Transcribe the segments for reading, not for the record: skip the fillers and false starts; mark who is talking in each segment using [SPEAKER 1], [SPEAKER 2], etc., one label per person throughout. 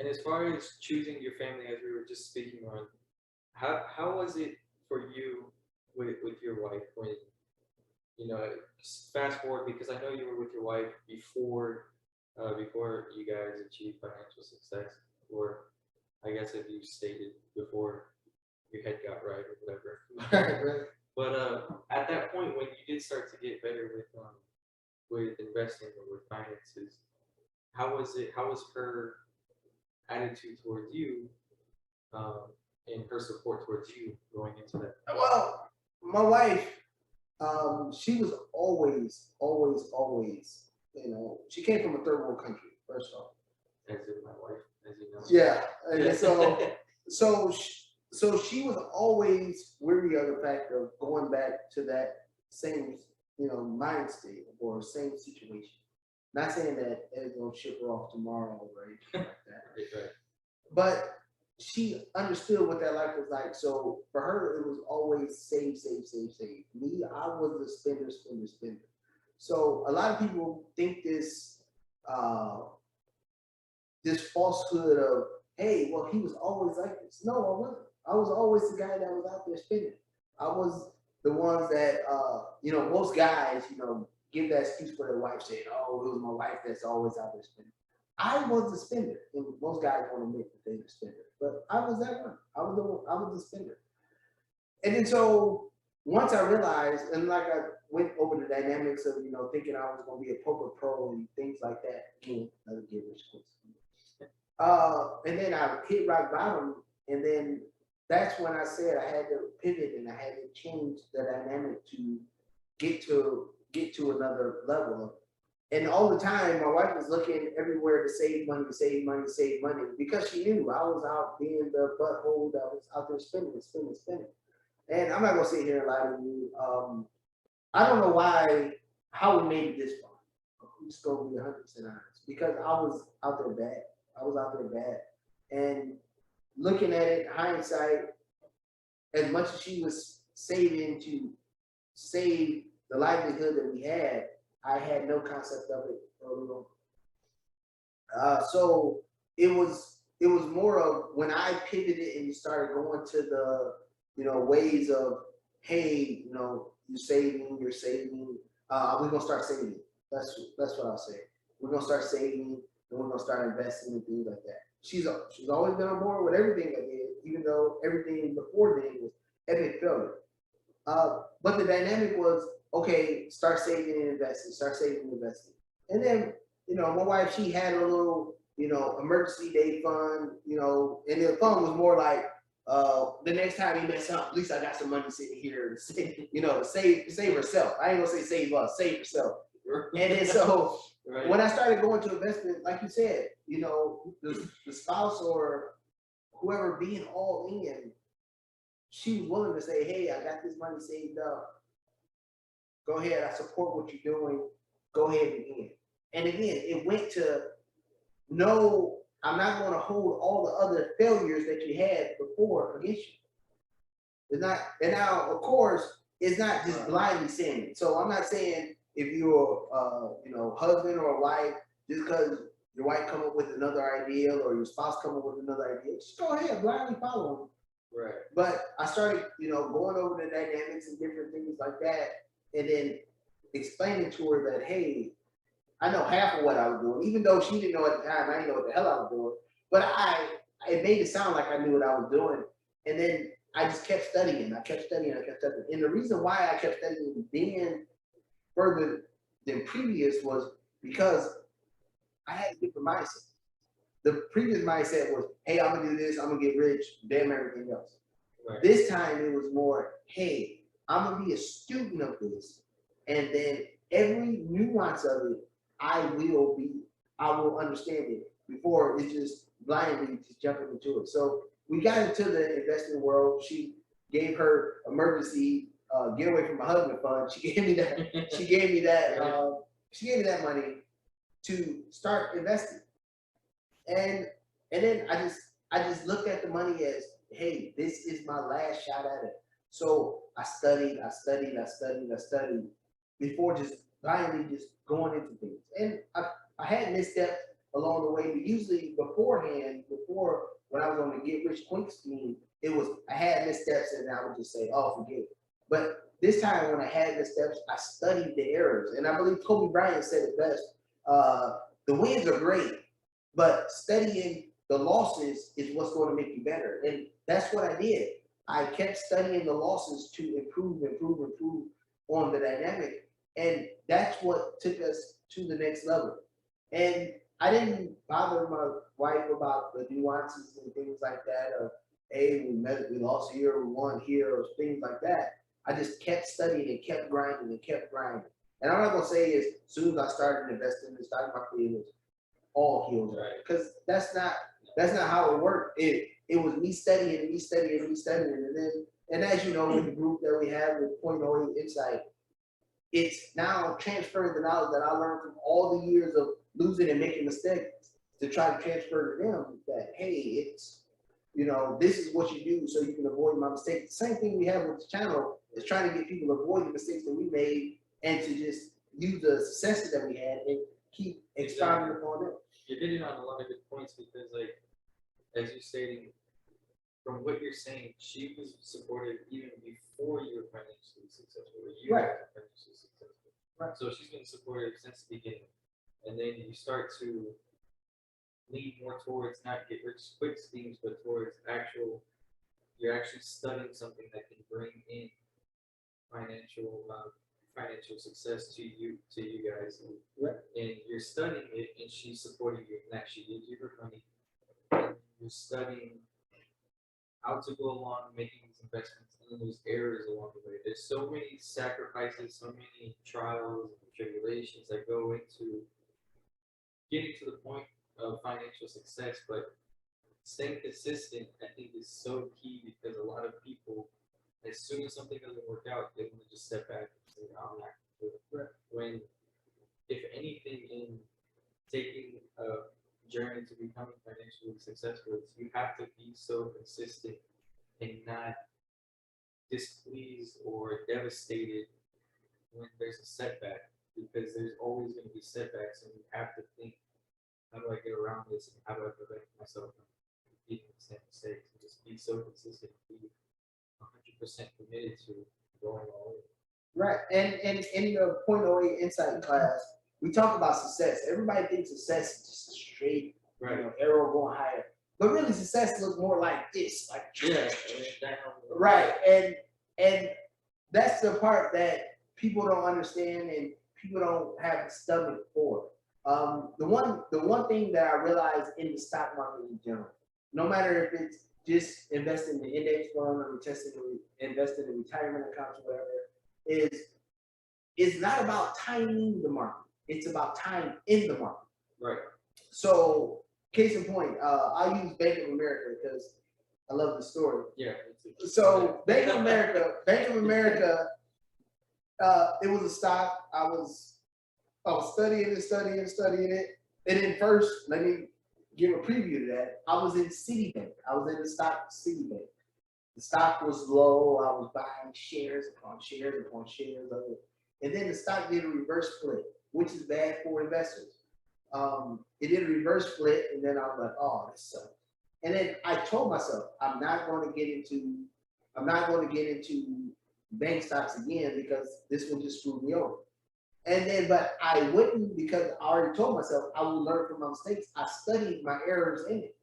[SPEAKER 1] And as far as choosing your family, as we were just speaking on, how was it for you with your wife when fast forward, because I know you were with your wife before you guys achieved financial success, or I guess if you stated before your head got right or whatever. But at that point, when you did start to get better with investing or with finances, how was it? How was her attitude towards you, um, and her support towards you going into that?
[SPEAKER 2] Well, my wife, she was always, she came from a third world country, first off.
[SPEAKER 1] As in my wife, as you know.
[SPEAKER 2] Yeah. And so she was always weary of the fact of going back to that same, mind state or same situation. Not saying that it's gonna ship her off tomorrow or anything like that.
[SPEAKER 1] Right.
[SPEAKER 2] But she understood what that life was like. So for her, it was always save, save, save, save. Me, I was the spender, spender, spender. So a lot of people think uh, this falsehood of, hey, well, he was always like this. No, I wasn't. I was always the guy that was out there spending. I was the ones that, most guys, give that excuse for their wife saying, oh, it was my wife that's always out there spending. I was the spender, and most guys won't admit that they're the spender, but I was that one. I was the spender. And then so once I realized, and like I went over the dynamics of, thinking I was going to be a poker pro and things like that. Another get rich quick. And then I hit rock bottom, and then that's when I said I had to pivot and I had to change the dynamic to get to another level. And all the time, my wife was looking everywhere to save money, save money, save money, because she knew I was out being the butthole that was out there spending, spending, spending. And I'm not gonna sit here and lie to you. I don't know how we made it this far. I'm just gonna be 100% honest, because I was out there bad. I was out there bad, and looking at it, hindsight, as much as she was saving to save the livelihood that we had, I had no concept of it early on. So it was more of when I pivoted and started going to the ways of, hey, you're saving. We're gonna start saving. That's what I'll say. We're gonna start saving, and we're gonna start investing and things like that. She's always been on board with everything I did, even though everything before then was epic failure. But the dynamic was, okay, start saving and investing, start saving and investing. And then, my wife, she had a little, emergency day fund, and the fund was more like, the next time he mess up, at least I got some money sitting here to save, save herself. I ain't gonna say save us, save herself. And then so right. When I started going to investment, like you said, the spouse or whoever being all in, she was willing to say, hey, I got this money saved up. Go ahead, I support what you're doing. Go ahead again. And again, it went to, no, I'm not going to hold all the other failures that you had before against you. It's not, and now, of course, it's not just blindly saying it. So I'm not saying if you're, husband or wife, just because your wife come up with another idea or your spouse come up with another idea, just go ahead, blindly follow them. Right. But I started, going over the dynamics and different things like that, and then explaining to her that, hey, I know half of what I was doing, even though she didn't know at the time. I didn't know what the hell I was doing, but it made it sound like I knew what I was doing. And then I just kept studying. I kept studying. And the reason why I kept studying then further than previous was because I had a different mindset. The previous mindset was, hey, I'm gonna do this, I'm gonna get rich, damn everything else. Right. This time it was more, hey, I'm gonna be a student of this, and then every nuance of it, I will understand it before it's just blindly just jumping into it. So we got into the investing world. She gave her emergency get away from my husband fund. She gave me that. She gave me that money to start investing. And then I just looked at the money as, hey, this is my last shot at it. So I studied before just blindly just going into things. And I had missteps. along the way. But usually beforehand, before when I was on the Get Rich Quick scheme, it was I had missteps and I would just say, oh, forget it. But this time when I had missteps, I studied the errors. And I believe Kobe Bryant said it best. The wins are great, but studying the losses is what's going to make you better. And that's what I did. I kept studying the losses to improve on the dynamic. And that's what took us to the next level. And I didn't bother my wife about the nuances and things like that of, hey, we lost here, we won here, or things like that. I just kept studying and kept grinding and kept grinding. And I'm not gonna say as soon as I started investing in starting my career, it was all heels, right? Because that's not how it worked. It was me studying, and as you know, with the group that we have with Point oh 08 Insight, it's now transferring the knowledge that I learned from all the years of losing and making mistakes to try to transfer to them that, hey, it's, this is what you do so you can avoid my mistakes. The same thing we have with the channel is trying to get people to avoid the mistakes that we made and to just use the successes that we had and keep expounding upon it.
[SPEAKER 1] You're hitting on a lot of good points because, like, as you're stating, from what you're saying, she was supportive even before you were financially successful, or you were financially successful.
[SPEAKER 2] Right.
[SPEAKER 1] So she's been supportive since the beginning. And then you start to lean more towards not get rich quick schemes, but towards you're actually studying something that can bring in financial success to you guys.
[SPEAKER 2] Right.
[SPEAKER 1] And you're studying it, and she's supporting you. And actually, gives you her money. And you're studying how to go along making these investments, and then there's errors along the way. There's so many sacrifices, so many trials and tribulations that go into getting to the point of financial success, but staying consistent, I think, is so key because a lot of people, as soon as something doesn't work out, they want to just step back and say, "I'm not going to do it."
[SPEAKER 2] Right.
[SPEAKER 1] When, if anything, in taking a journey to becoming financially successful, you have to be so consistent and not displeased or devastated when there's a setback, because there's always going to be setbacks, and you have to think, how do I get around this, and how do I prevent myself from repeating the same mistakes, and just be so consistent, be 100% committed to going all in.
[SPEAKER 2] Right, and in the Point oh 08 Insight class, we talk about success. Everybody thinks success is just a straight, arrow going higher. But really, success looks more like this, like right. And that's the part that people don't understand and people don't have the stomach for. The one thing that I realized in the stock market in general, no matter if it's just investing in the index fund or investing in retirement accounts or whatever, is not about timing the market. It's about time in the market.
[SPEAKER 1] Right.
[SPEAKER 2] So, case in point, I'll use Bank of America because I love the story.
[SPEAKER 1] Yeah.
[SPEAKER 2] So Bank of America, it was a stock. I was studying it. And then first, let me give a preview to that. I was in Citibank. I was in the stock of Citibank. The stock was low. I was buying shares upon shares upon shares of it. And then the stock did a reverse split, which is bad for investors. It did a reverse split, and then I was like, oh, this sucks. And then I told myself, I'm not going to get into bank stocks again because this will just screw me over. And then, but I wouldn't, because I already told myself I will learn from my mistakes. I studied my errors in it.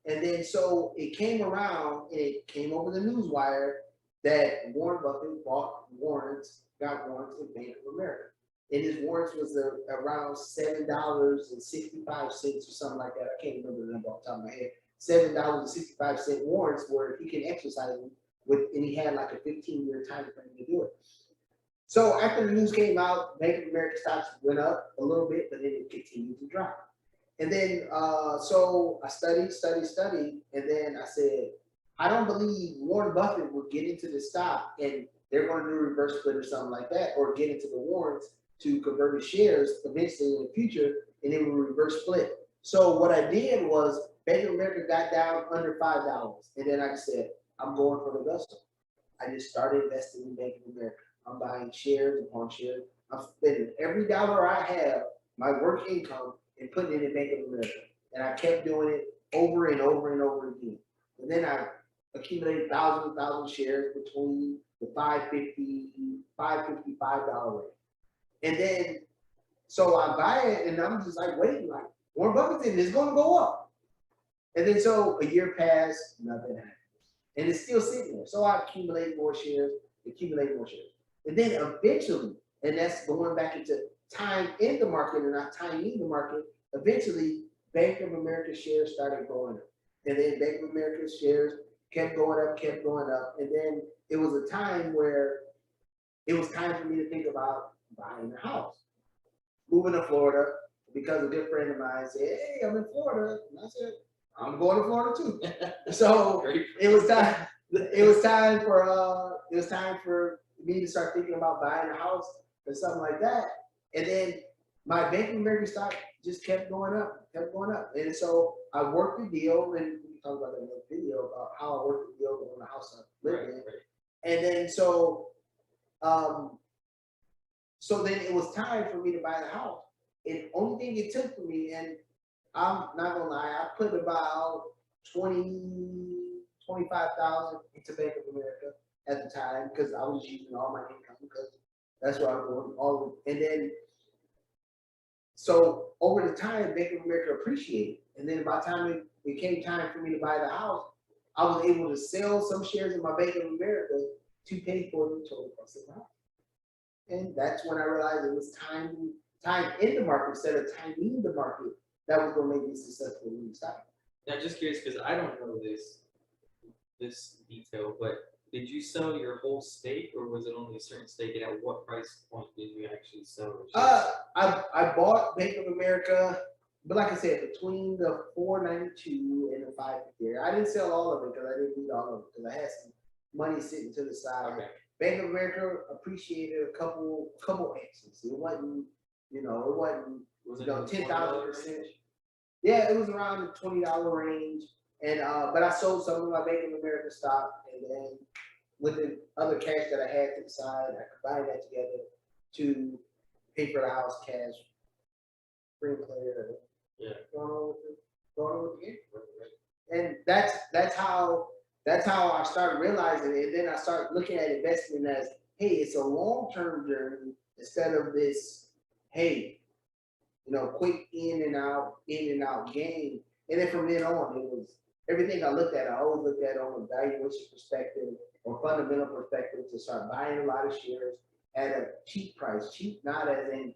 [SPEAKER 2] And then so it came around, and it came over the news wire that Warren Buffett got warrants in Bank of America. And his warrants was around $7.65 or something like that. I can't remember the number off the top of my head. $7.65 warrants where he can exercise them and he had like a 15-year time frame to do it. So after the news came out, Bank of America stocks went up a little bit, but then it continued to drop. And then, so I studied, and then I said, I don't believe Warren Buffett will get into the stock and they're going to do a reverse split or something like that, or get into the warrants to convert his shares eventually in the future, and it will reverse split. So what I did was Bank of America got down under $5, and then I said, I'm going for the gusto. I just started investing in Bank of America. I'm buying shares upon shares. I'm spending every dollar I have, my work income, and putting it in Bank of America. And I kept doing it over and over and over again. And then I accumulated thousands of shares between the $5.55 range. And then, so I buy it and I'm just like waiting, like Warren Buffett said it's gonna go up. And then so a year passed, nothing happened. And it's still sitting there. So I accumulate more shares. And then eventually, and that's going back into time in the market and not timing the market, eventually Bank of America shares started going up. And then Bank of America shares kept going up. And then it was a time where it was time for me to think about buying a house. Moving to Florida, because a good friend of mine said, hey, I'm in Florida. And I said, I'm going to Florida too. So it was time for me to start thinking about buying a house or something like that. And then my Bank of America stock just kept going up. And so I worked the deal, and we talked about that in the video about how I worked the deal on the house I lived in. Right. And then so then it was time for me to buy the house. And the only thing it took for me, and I'm not gonna lie, I put about 25,000 into Bank of America at the time because I was using all my income because that's what I'm doing. And then, so over the time, Bank of America appreciated. And then by the time it became time for me to buy the house, I was able to sell some shares in my Bank of America to pay for the total cost of the house. And that's when I realized it was time in the market instead of timing the market that was going to make me successful in the stock.
[SPEAKER 1] Now, just curious, because I don't know this detail, but did you sell your whole stake, or was it only a certain stake? And at what price point did you actually sell it?
[SPEAKER 2] I bought Bank of America, but like I said, between the 492 and the 550. I didn't sell all of it because I didn't need all of it because I had some money sitting to the side. Okay. Bank of America appreciated a couple X's. It wasn't, was it 10,000%. Yeah, it was around the $20 range. And but I sold some of my Bank of America stock, and then with the other cash that I had to the side, I combined that together to pay for the house cash, free player. Yeah. Going on with the game. And that's how I started realizing it. And then I started looking at investment as, hey, it's a long-term journey instead of this, hey, quick in and out game. And then from then on, it was everything I looked at. I always looked at on a valuation perspective or fundamental perspective to start buying a lot of shares at a cheap price. Cheap, not as in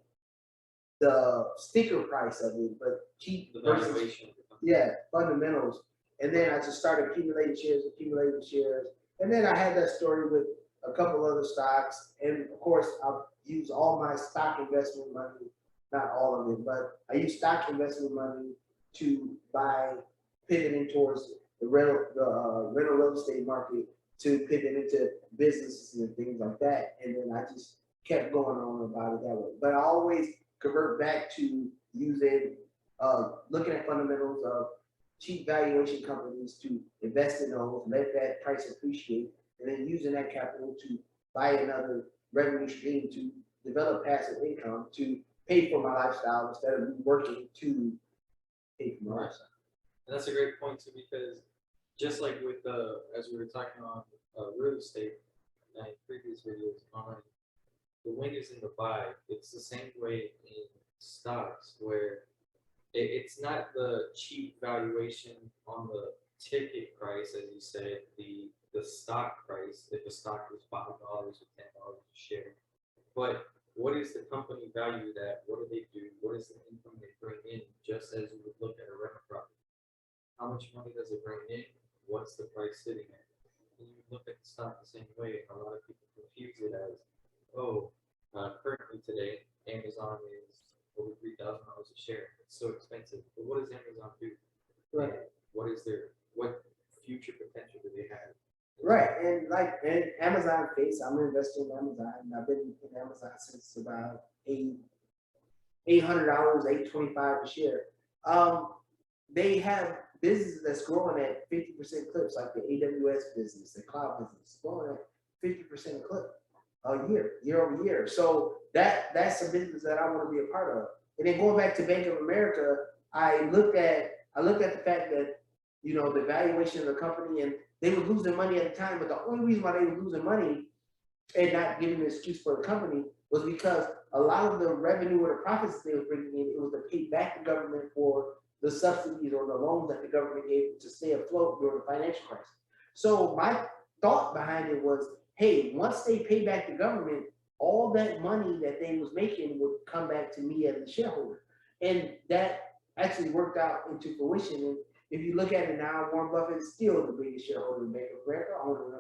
[SPEAKER 2] the sticker price of it, but cheap
[SPEAKER 1] the valuation.
[SPEAKER 2] Yeah, fundamentals. And then I just started accumulating shares. And then I had that story with a couple other stocks. And of course, I'll use all my stock investment money, not all of it, but I use stock investment money to buy, pivoting towards the rental real estate market, to pivot into businesses and things like that. And then I just kept going on about it that way. But I always convert back to using, looking at fundamentals of cheap valuation companies to invest in those, let that price appreciate, and then using that capital to buy another revenue stream to develop passive income to pay for my lifestyle instead of me working to pay for my lifestyle.
[SPEAKER 1] And that's a great point too, because just like with as we were talking on real estate in previous videos on the win is in the buy, it's the same way in stocks where it's not the cheap valuation on the ticket price, as you said, the stock price, if a stock is $5 or $10 a share. But what is the company valued at? What do they do? What is the income they bring in? Just as you would look at a rental property. How much money does it bring in? What's the price sitting at? And you look at the stock the same way. A lot of people confuse it as, currently today, Amazon is over $3,000 a share. It's so expensive. But what does Amazon do?
[SPEAKER 2] Right.
[SPEAKER 1] What future potential do they have?
[SPEAKER 2] Right, and Amazon face, I'm investing in Amazon. I've been in Amazon since about $800, $825 a share. They have businesses that's growing at 50% clips, like the AWS business, the cloud business, growing at 50% clip a year over year. So that's a business that I want to be a part of. And then going back to Bank of America, I looked at the fact that, you know, the valuation of the company, and they were losing money at the time, but the only reason why they were losing money and not giving an excuse for the company was because a lot of the revenue or the profits they were bringing in, it was to pay back the government for the subsidies or the loans that the government gave to stay afloat during the financial crisis. So my thought behind it was, hey, once they pay back the government, all that money that they was making would come back to me as a shareholder. And that actually worked out into fruition. And if you look at it now, Warren Buffett is still the biggest shareholder in Bank of America, owning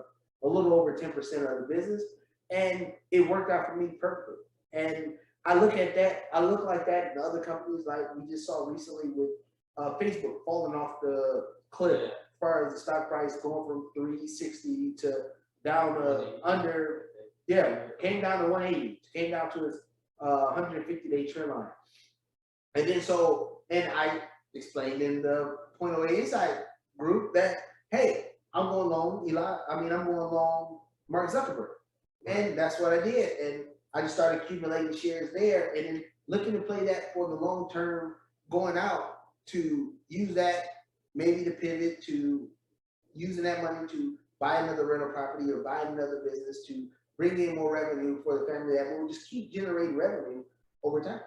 [SPEAKER 2] a little over 10% of the business. And it worked out for me perfectly. And I look at that, I look like that in other companies, like we just saw recently with Facebook falling off the cliff as far as the stock price going from 360 to down under, came down to 180, came down to its 150-day trend line. And then and I explained in the Point oh eight Insight group that, hey, I'm going long I'm going long Mark Zuckerberg. And that's what I did. And I just started accumulating shares there and then looking to play that for the long term, going out to use that, maybe to pivot to using that money to buy another rental property or buy another business to bring in more revenue for the family that will just keep generating revenue over time.